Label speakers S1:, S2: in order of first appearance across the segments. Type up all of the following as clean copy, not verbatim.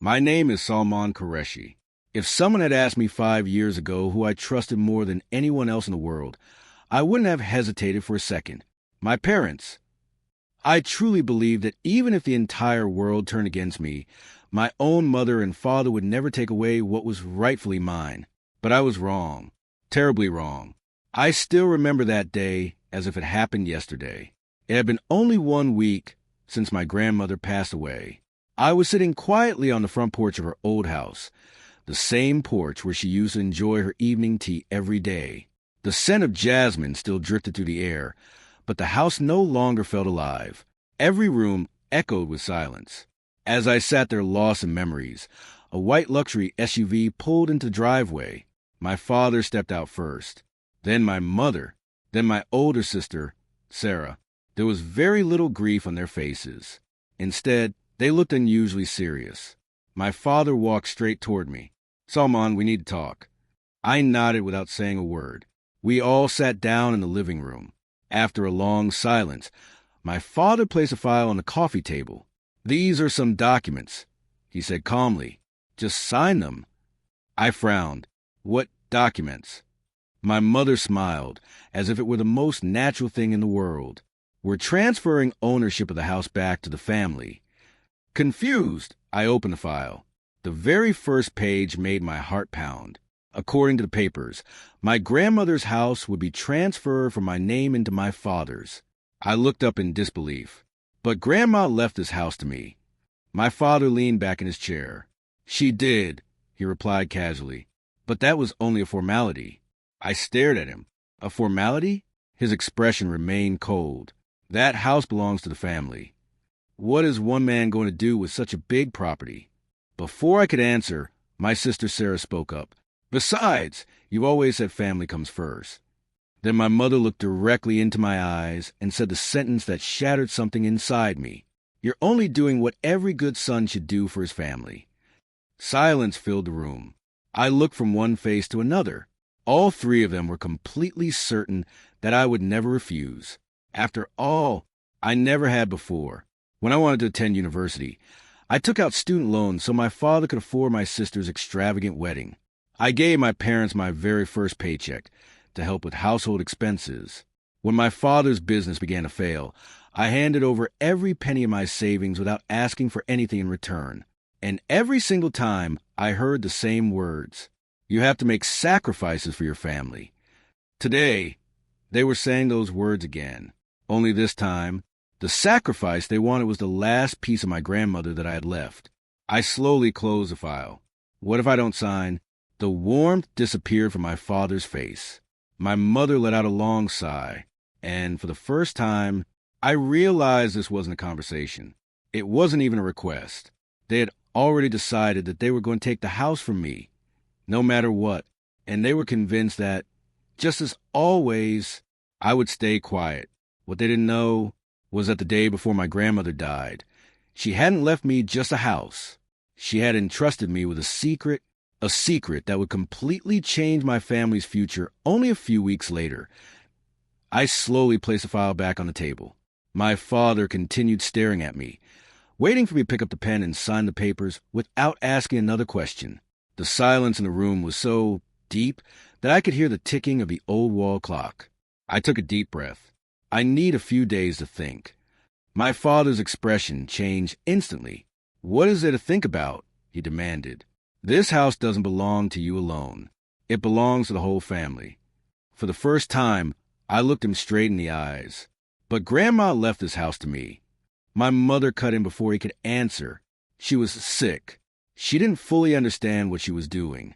S1: My name is Salman Qureshi. If someone had asked me 5 years ago who I trusted more than anyone else in the world, I wouldn't have hesitated for a second. My parents. I truly believed that even if the entire world turned against me, my own mother and father would never take away what was rightfully mine. But I was wrong. Terribly wrong. I still remember that day as if it happened yesterday. It had been only 1 week since my grandmother passed away. I was sitting quietly on the front porch of her old house, the same porch where she used to enjoy her evening tea every day. The scent of jasmine still drifted through the air, but the house no longer felt alive. Every room echoed with silence. As I sat there lost in memories, a white luxury SUV pulled into the driveway. My father stepped out first, then my mother, then my older sister, Sarah. There was very little grief on their faces. Instead, they looked unusually serious. My father walked straight toward me. "Salman, we need to talk." I nodded without saying a word. We all sat down in the living room. After a long silence, my father placed a file on the coffee table. "These are some documents," he said calmly. "Just sign them." I frowned. "What documents?" My mother smiled, as if it were the most natural thing in the world. "We're transferring ownership of the house back to the family." Confused, I opened the file. The very first page made my heart pound. According to the papers, my grandmother's house would be transferred from my name into my father's. I looked up in disbelief. "But Grandma left this house to me." My father leaned back in his chair. "She did," he replied casually. "But that was only a formality." I stared at him. "A formality?" His expression remained cold. "That house belongs to the family. What is one man going to do with such a big property?" Before I could answer, my sister Sarah spoke up. "Besides, you've always said family comes first." Then my mother looked directly into my eyes and said the sentence that shattered something inside me. "You're only doing what every good son should do for his family." Silence filled the room. I looked from one face to another. All three of them were completely certain that I would never refuse. After all, I never had before. When I wanted to attend university, I took out student loans so my father could afford my sister's extravagant wedding. I gave my parents my very first paycheck to help with household expenses. When my father's business began to fail, I handed over every penny of my savings without asking for anything in return. And every single time, I heard the same words. "You have to make sacrifices for your family." Today, they were saying those words again. Only this time, the sacrifice they wanted was the last piece of my grandmother that I had left. I slowly closed the file. What if I don't sign? The warmth disappeared from my father's face. My mother let out a long sigh, and for the first time, I realized this wasn't a conversation. It wasn't even a request. They had already decided that they were going to take the house from me, no matter what, and they were convinced that, just as always, I would stay quiet. What they didn't know was that the day before my grandmother died, she hadn't left me just a house. She had entrusted me with a secret that would completely change my family's future only a few weeks later. I slowly placed the file back on the table. My father continued staring at me, waiting for me to pick up the pen and sign the papers without asking another question. The silence in the room was so deep that I could hear the ticking of the old wall clock. I took a deep breath. I need a few days to think. My father's expression changed instantly. "What is there to think about?" he demanded. "This house doesn't belong to you alone. It belongs to the whole family." For the first time, I looked him straight in the eyes. "But Grandma left this house to me." My mother cut in before he could answer. She was sick. She didn't fully understand what she was doing.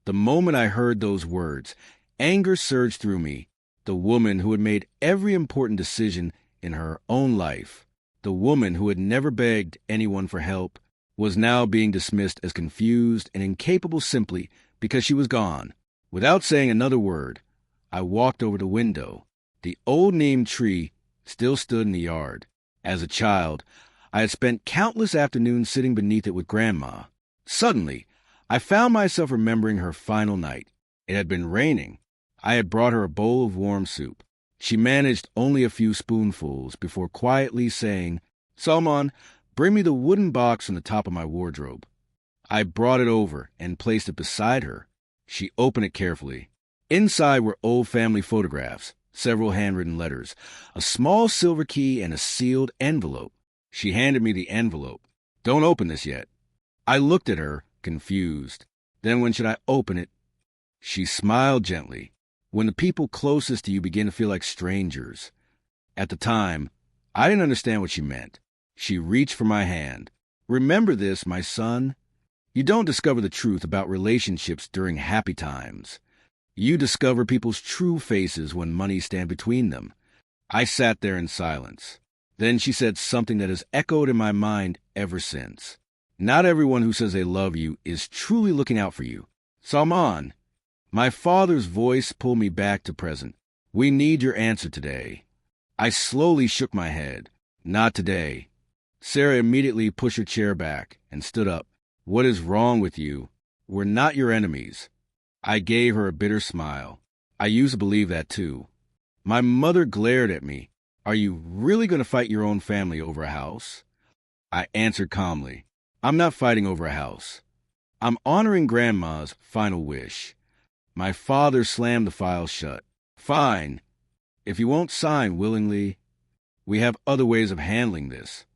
S1: The moment I heard those words, anger surged through me. The woman who had made every important decision in her own life, the woman who had never begged anyone for help, was now being dismissed as confused and incapable simply because she was gone. Without saying another word, I walked over to the window. The old neem tree still stood in the yard. As a child, I had spent countless afternoons sitting beneath it with Grandma. Suddenly, I found myself remembering her final night. It had been raining. I had brought her a bowl of warm soup. She managed only a few spoonfuls before quietly saying, "Salman, bring me the wooden box from the top of my wardrobe." I brought it over and placed it beside her. She opened it carefully. Inside were old family photographs, several handwritten letters, a small silver key, and a sealed envelope. She handed me the envelope. "Don't open this yet." I looked at her, confused. "Then when should I open it?" She smiled gently. "When the people closest to you begin to feel like strangers." At the time, I didn't understand what she meant. She reached for my hand. "Remember this, my son. You don't discover the truth about relationships during happy times. You discover people's true faces when money stands between them." I sat there in silence. Then she said something that has echoed in my mind ever since. "Not everyone who says they love you is truly looking out for you. Salman." My father's voice pulled me back to present. "We need your answer today." I slowly shook my head. "Not today." Sarah immediately pushed her chair back and stood up. "What is wrong with you? We're not your enemies." I gave her a bitter smile. I used to believe that too. My mother glared at me. "Are you really going to fight your own family over a house?" I answered calmly. "I'm not fighting over a house. I'm honoring Grandma's final wish." My father slammed the file shut. "Fine. If you won't sign willingly, we have other ways of handling this."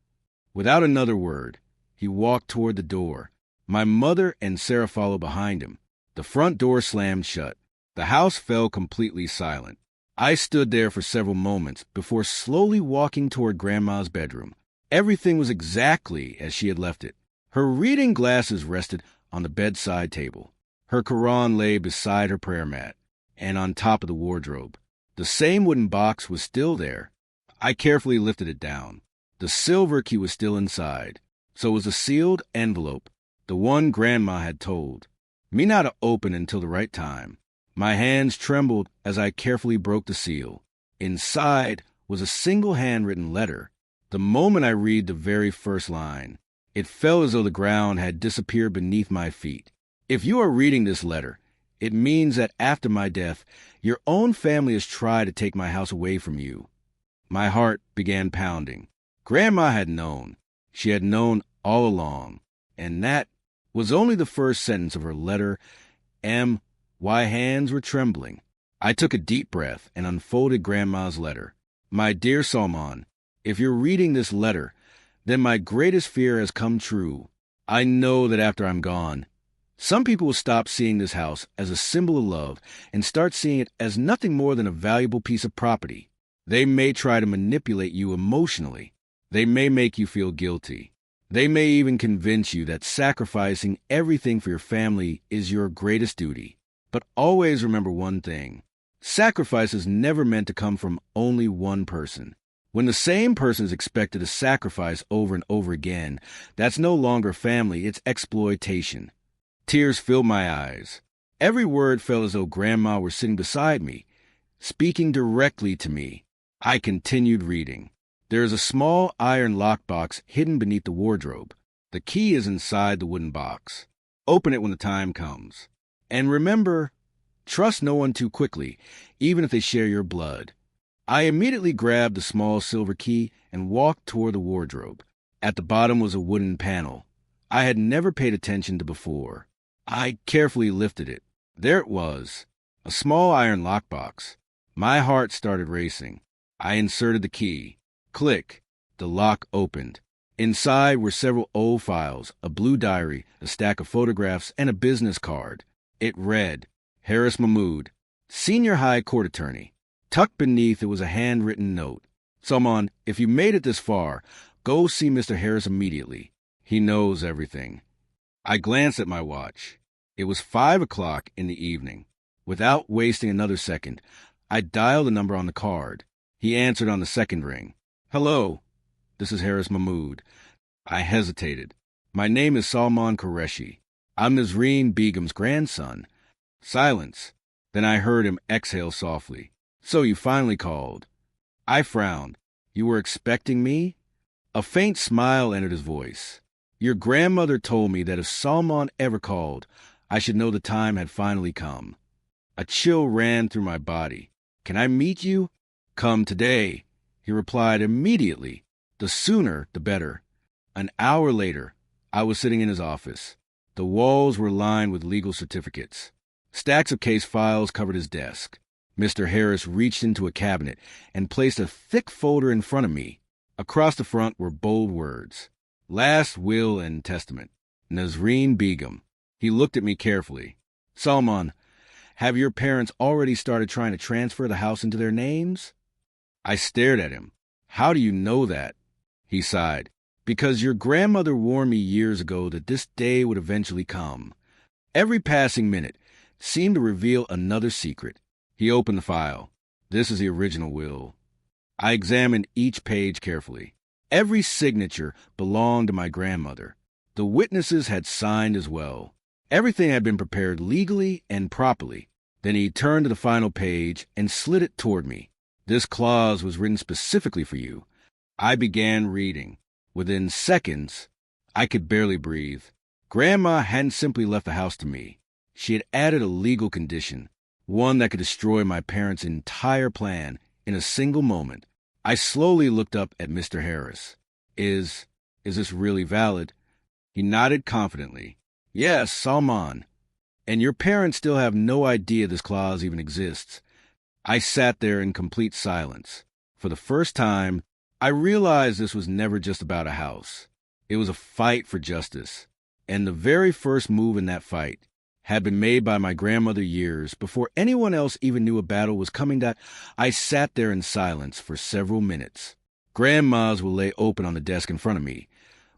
S1: Without another word, he walked toward the door. My mother and Sarah followed behind him. The front door slammed shut. The house fell completely silent. I stood there for several moments before slowly walking toward Grandma's bedroom. Everything was exactly as she had left it. Her reading glasses rested on the bedside table. Her Quran lay beside her prayer mat and on top of the wardrobe. The same wooden box was still there. I carefully lifted it down. The silver key was still inside. So was the sealed envelope, the one Grandma had told me not to open until the right time. My hands trembled as I carefully broke the seal. Inside was a single handwritten letter. The moment I read the very first line, it felt as though the ground had disappeared beneath my feet. "If you are reading this letter, it means that after my death, your own family has tried to take my house away from you." My heart began pounding. Grandma had known. She had known all along. And that was only the first sentence of her letter. My hands were trembling. I took a deep breath and unfolded Grandma's letter. "My dear Salman, if you're reading this letter, then my greatest fear has come true. I know that after I'm gone, some people will stop seeing this house as a symbol of love and start seeing it as nothing more than a valuable piece of property. They may try to manipulate you emotionally. They may make you feel guilty. They may even convince you that sacrificing everything for your family is your greatest duty. But always remember one thing. Sacrifice is never meant to come from only one person. When the same person is expected to sacrifice over and over again, that's no longer family, it's exploitation." Tears filled my eyes. Every word felt as though Grandma were sitting beside me, speaking directly to me. I continued reading. "There is a small iron lockbox hidden beneath the wardrobe. The key is inside the wooden box. Open it when the time comes. And remember, trust no one too quickly, even if they share your blood." I immediately grabbed the small silver key and walked toward the wardrobe. At the bottom was a wooden panel I had never paid attention to before. I carefully lifted it. There it was, a small iron lockbox. My heart started racing. I inserted the key. Click. The lock opened. Inside were several old files, a blue diary, a stack of photographs, and a business card. It read, "Harris Mahmood, Senior High Court Attorney." Tucked beneath it was a handwritten note. "Salman, if you made it this far, go see Mr. Harris immediately. He knows everything." I glanced at my watch. It was 5 o'clock in the evening. Without wasting another second, I dialed the number on the card. He answered on the second ring. "Hello, this is Harris Mahmood." I hesitated. "My name is Salman Qureshi. I'm Nazreen Begum's grandson." Silence. Then I heard him exhale softly. "So you finally called." I frowned. "You were expecting me?" A faint smile entered his voice. "Your grandmother told me that if Salman ever called, I should know the time had finally come." A chill ran through my body. "Can I meet you?" "Come today," he replied immediately. The sooner, the better. An hour later, I was sitting in his office. The walls were lined with legal certificates. Stacks of case files covered his desk. Mr. Harris reached into a cabinet and placed a thick folder in front of me. Across the front were bold words: Last Will and Testament, Nazreen Begum. He looked at me carefully. Salman, have your parents already started trying to transfer the house into their names? I stared at him. How do you know that? He sighed. Because your grandmother warned me years ago that this day would eventually come. Every passing minute seemed to reveal another secret. He opened the file. This is the original will. I examined each page carefully. Every signature belonged to my grandmother. The witnesses had signed as well. Everything had been prepared legally and properly. Then he turned to the final page and slid it toward me. This clause was written specifically for you. I began reading. Within seconds, I could barely breathe. Grandma hadn't simply left the house to me. She had added a legal condition, one that could destroy my parents' entire plan in a single moment. I slowly looked up at Mr. Harris. Is this really valid? He nodded confidently. Yes, Salman. And your parents still have no idea this clause even exists. I sat there in complete silence. For the first time, I realized this was never just about a house. It was a fight for justice. And the very first move in that fight had been made by my grandmother years before anyone else even knew a battle was coming. I sat there in silence for several minutes. Grandma's will lay open on the desk in front of me,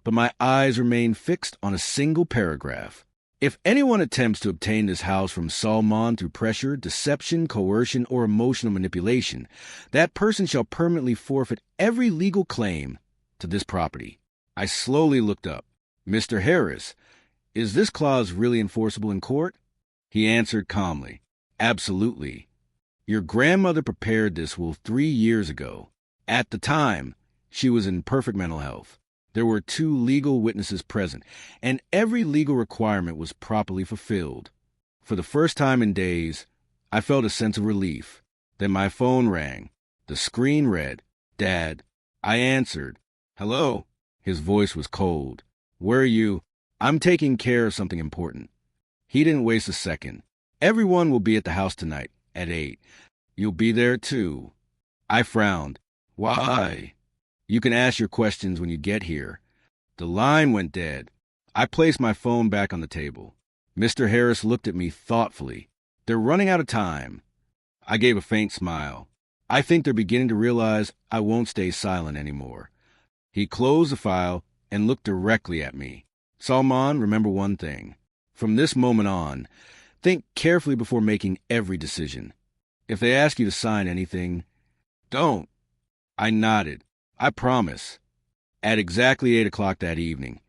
S1: but my eyes remained fixed on a single paragraph. If anyone attempts to obtain this house from Salman through pressure, deception, coercion, or emotional manipulation, that person shall permanently forfeit every legal claim to this property. I slowly looked up. Mr. Harris, is this clause really enforceable in court? He answered calmly. Absolutely. Your grandmother prepared this will 3 years ago. At the time, she was in perfect mental health. There were 2 legal witnesses present, and every legal requirement was properly fulfilled. For the first time in days, I felt a sense of relief. Then my phone rang. The screen read, Dad. I answered. Hello. His voice was cold. Where are you? I'm taking care of something important. He didn't waste a second. Everyone will be at the house tonight at 8. You'll be there too. I frowned. Why? You can ask your questions when you get here. The line went dead. I placed my phone back on the table. Mr. Harris looked at me thoughtfully. They're running out of time. I gave a faint smile. I think they're beginning to realize I won't stay silent anymore. He closed the file and looked directly at me. Salman, remember one thing. From this moment on, think carefully before making every decision. If they ask you to sign anything, don't. I nodded. I promise. At exactly 8 o'clock that evening,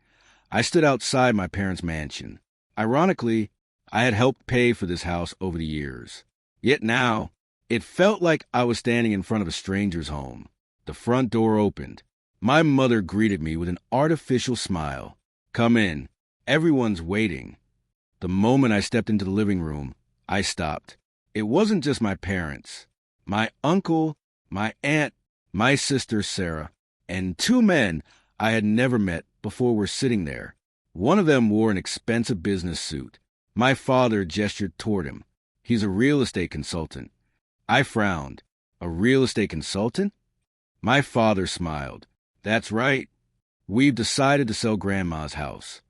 S1: I stood outside my parents' mansion. Ironically, I had helped pay for this house over the years. Yet now, it felt like I was standing in front of a stranger's home. The front door opened. My mother greeted me with an artificial smile. Come in. Everyone's waiting. The moment I stepped into the living room, I stopped. It wasn't just my parents. My uncle, my aunt, my sister Sarah, and 2 men I had never met before were sitting there. One of them wore an expensive business suit. My father gestured toward him. He's a real estate consultant. I frowned. A real estate consultant? My father smiled. That's right. We've decided to sell Grandma's house.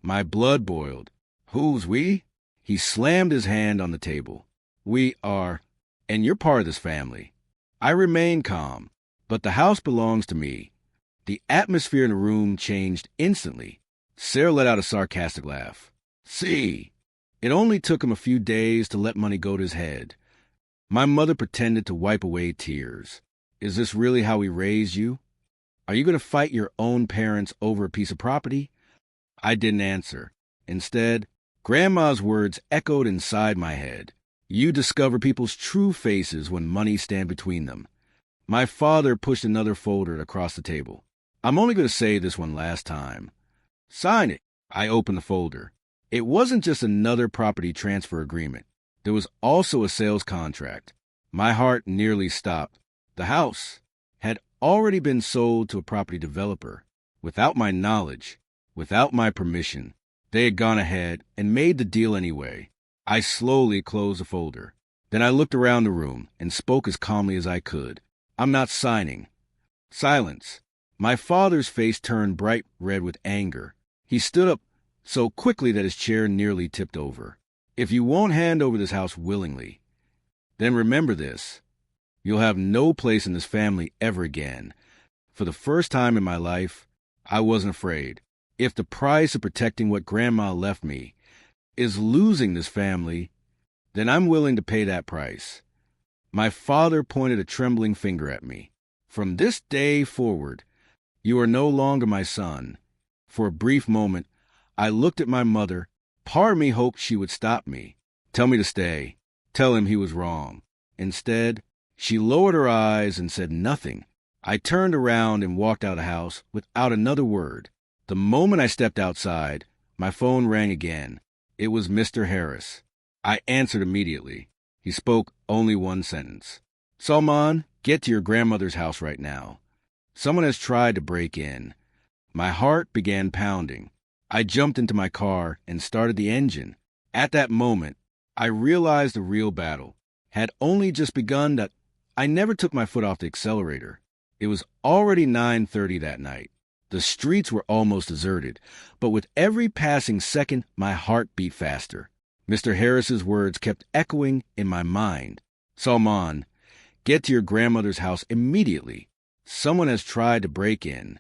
S1: My blood boiled. Who's we? He slammed his hand on the table. We are, and you're part of this family. I remained calm. But the house belongs to me. The atmosphere in the room changed instantly. Sarah let out a sarcastic laugh. See, it only took him a few days to let money go to his head. My mother pretended to wipe away tears. Is this really how we raised you? Are you going to fight your own parents over a piece of property? I didn't answer. Instead, Grandma's words echoed inside my head. You discover people's true faces when money stands between them. My father pushed another folder across the table. I'm only going to say this one last time. Sign it. I opened the folder. It wasn't just another property transfer agreement. There was also a sales contract. My heart nearly stopped. The house had already been sold to a property developer, without my knowledge, without my permission. They had gone ahead and made the deal anyway. I slowly closed the folder. Then I looked around the room and spoke as calmly as I could. "I'm not signing." Silence. My father's face turned bright red with anger. He stood up so quickly that his chair nearly tipped over. "If you won't hand over this house willingly, then remember this. You'll have no place in this family ever again." For the first time in my life, I wasn't afraid. If the price of protecting what Grandma left me is losing this family, then I'm willing to pay that price. My father pointed a trembling finger at me. "From this day forward, you are no longer my son." For a brief moment, I looked at my mother. Part of me hoped she would stop me, tell me to stay, tell him he was wrong. Instead, she lowered her eyes and said nothing. I turned around and walked out of the house without another word. The moment I stepped outside, my phone rang again. It was Mr. Harris. I answered immediately. He spoke only one sentence. "Salman, get to your grandmother's house right now. Someone has tried to break in." My heart began pounding. I jumped into my car and started the engine. At that moment, I realized the real battle had only just begun. That I never took my foot off the accelerator. It was already 9:30 that night. The streets were almost deserted, but with every passing second, my heart beat faster. Mr. Harris's words kept echoing in my mind. "Salman, get to your grandmother's house immediately. Someone has tried to break in."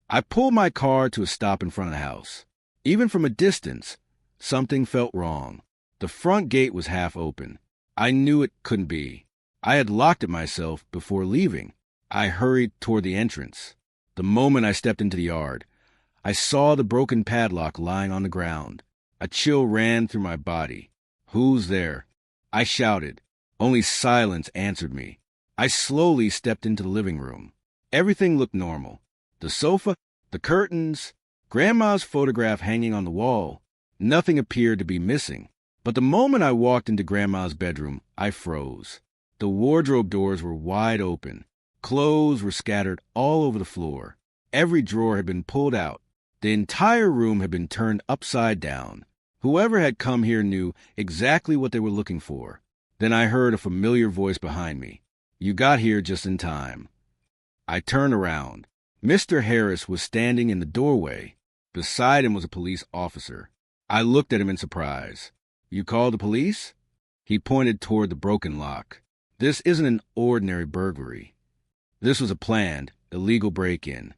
S1: I pulled my car to a stop in front of the house. Even from a distance, something felt wrong. The front gate was half open. I knew it couldn't be. I had locked it myself before leaving. I hurried toward the entrance. The moment I stepped into the yard, I saw the broken padlock lying on the ground. A chill ran through my body. "Who's there?" I shouted. Only silence answered me. I slowly stepped into the living room. Everything looked normal. The sofa, the curtains, Grandma's photograph hanging on the wall. Nothing appeared to be missing. But the moment I walked into Grandma's bedroom, I froze. The wardrobe doors were wide open. Clothes were scattered all over the floor. Every drawer had been pulled out. The entire room had been turned upside down. Whoever had come here knew exactly what they were looking for. Then I heard a familiar voice behind me. "You got here just in time." I turned around. Mr. Harris was standing in the doorway. Beside him was a police officer. I looked at him in surprise. "You called the police?" He pointed toward the broken lock. "This isn't an ordinary burglary. This was a planned, illegal break-in."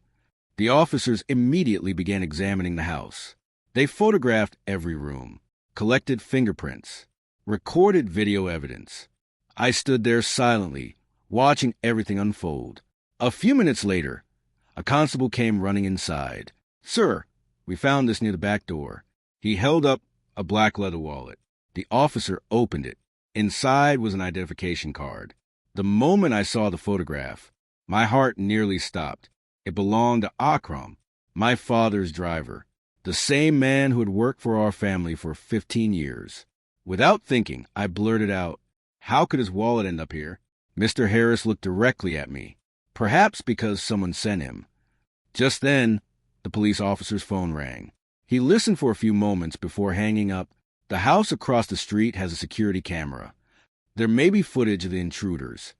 S1: The officers immediately began examining the house. They photographed every room, collected fingerprints, recorded video evidence. I stood there silently, watching everything unfold. A few minutes later, a constable came running inside. "Sir, we found this near the back door." He held up a black leather wallet. The officer opened it. Inside was an identification card. The moment I saw the photograph, my heart nearly stopped. It belonged to Akram, my father's driver, the same man who had worked for our family for 15 years. Without thinking, I blurted out, "How could his wallet end up here?" Mr. Harris looked directly at me, perhaps because someone sent him. Just then, the police officer's phone rang. He listened for a few moments before hanging up. "The house across the street has a security camera. There may be footage of the intruders."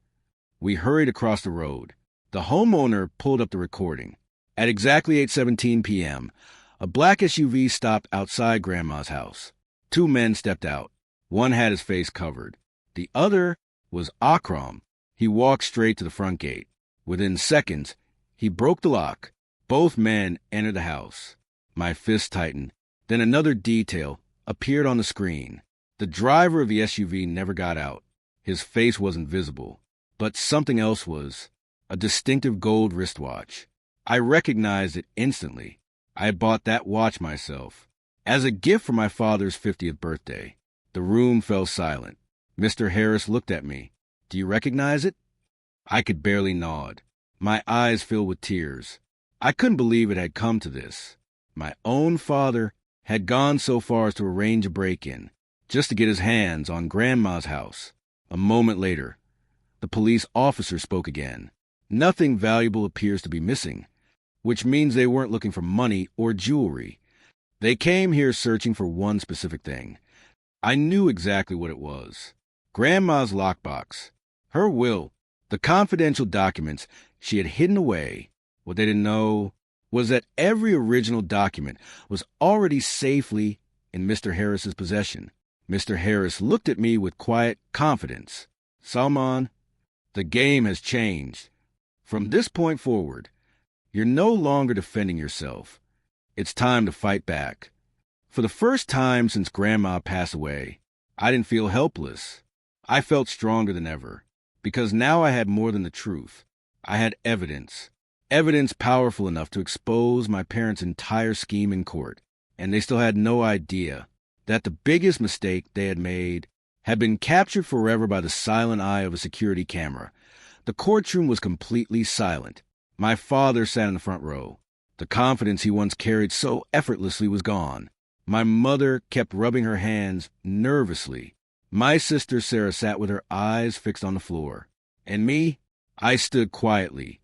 S1: We hurried across the road. The homeowner pulled up the recording. At exactly 8:17 p.m., a black SUV stopped outside Grandma's house. Two men stepped out. One had his face covered. The other was Akram. He walked straight to the front gate. Within seconds, he broke the lock. Both men entered the house. My fist tightened. Then another detail appeared on the screen. The driver of the SUV never got out. His face wasn't visible. But something else was. A distinctive gold wristwatch. I recognized it instantly. I had bought that watch myself as a gift for my father's 50th birthday. The room fell silent. Mr. Harris looked at me. "Do you recognize it?" I could barely nod. My eyes filled with tears. I couldn't believe it had come to this. My own father had gone so far as to arrange a break-in, just to get his hands on Grandma's house. A moment later, the police officer spoke again. "Nothing valuable appears to be missing, which means they weren't looking for money or jewelry. They came here searching for one specific thing. I knew exactly what it was. Grandma's lockbox, her will, the confidential documents she had hidden away. What they didn't know was that every original document was already safely in Mr. Harris's possession. Mr. Harris looked at me with quiet confidence. Salman, the game has changed. From this point forward, you're no longer defending yourself. It's time to fight back. For the first time since Grandma passed away, I didn't feel helpless. I felt stronger than ever, because now I had more than the truth. I had evidence. Evidence powerful enough to expose my parents' entire scheme in court. And they still had no idea that the biggest mistake they had made had been captured forever by the silent eye of a security camera. The courtroom was completely silent. My father sat in the front row. The confidence he once carried so effortlessly was gone. My mother kept rubbing her hands nervously. My sister Sarah sat with her eyes fixed on the floor. And me, I stood quietly,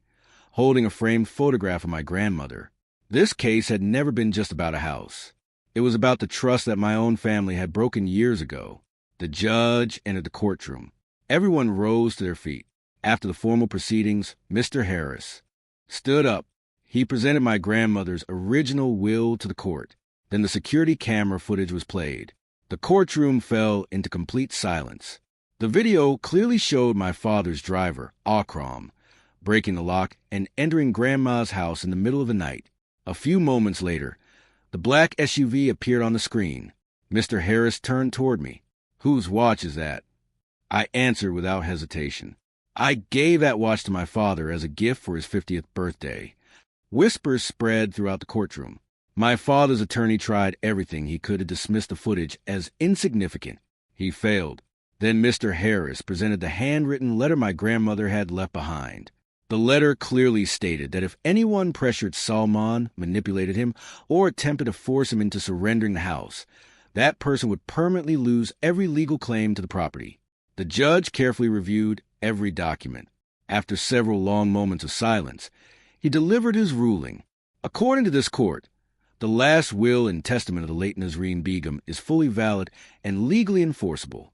S1: holding a framed photograph of my grandmother. This case had never been just about a house. It was about the trust that my own family had broken years ago. The judge entered the courtroom. Everyone rose to their feet. After the formal proceedings, Mr. Harris stood up. He presented my grandmother's original will to the court. Then the security camera footage was played. The courtroom fell into complete silence. The video clearly showed my father's driver, Akram, breaking the lock and entering Grandma's house in the middle of the night. A few moments later, the black SUV appeared on the screen. Mr. Harris turned toward me. "Whose watch is that?" I answered without hesitation. "I gave that watch to my father as a gift for his 50th birthday." Whispers spread throughout the courtroom. My father's attorney tried everything he could to dismiss the footage as insignificant. He failed. Then Mr. Harris presented the handwritten letter my grandmother had left behind. The letter clearly stated that if anyone pressured Salman, manipulated him, or attempted to force him into surrendering the house, that person would permanently lose every legal claim to the property. The judge carefully reviewed every document. After several long moments of silence, he delivered his ruling. According to this court, the last will and testament of the late Nazreen Begum is fully valid and legally enforceable.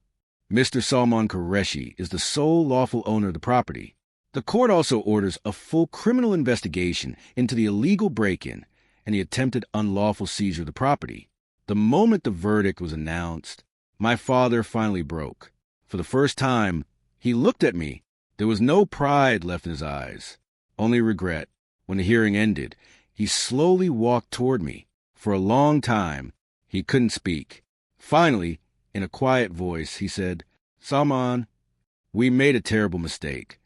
S1: Mr. Salman Qureshi is the sole lawful owner of the property. The court also orders a full criminal investigation into the illegal break-in and the attempted unlawful seizure of the property. The moment the verdict was announced, my father finally broke. For the first time, he looked at me. There was no pride left in his eyes, only regret. When the hearing ended, he slowly walked toward me. For a long time, he couldn't speak. Finally, in a quiet voice, he said, "Salman, we made a terrible mistake."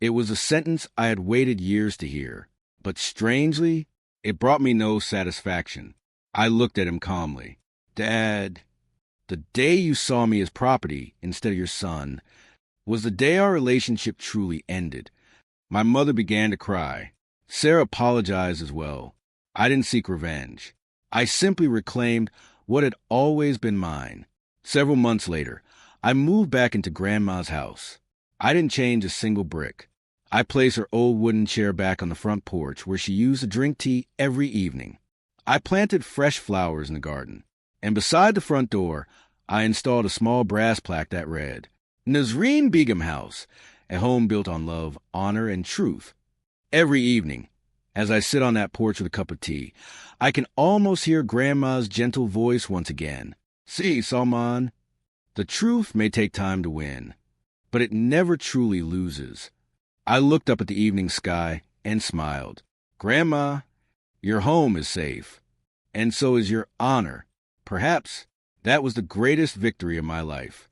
S1: It was a sentence I had waited years to hear, but strangely, it brought me no satisfaction. I looked at him calmly. "Dad, the day you saw me as property instead of your son was the day our relationship truly ended." My mother began to cry. Sarah apologized as well. I didn't seek revenge. I simply reclaimed what had always been mine. Several months later, I moved back into Grandma's house. I didn't change a single brick. I placed her old wooden chair back on the front porch where she used to drink tea every evening. I planted fresh flowers in the garden. And beside the front door, I installed a small brass plaque that read, "Nazreen Begum House, a home built on love, honor, and truth." Every evening, as I sit on that porch with a cup of tea, I can almost hear Grandma's gentle voice once again. "See, Salman, the truth may take time to win, but it never truly loses." I looked up at the evening sky and smiled. "Grandma, your home is safe, and so is your honor." Perhaps that was the greatest victory of my life.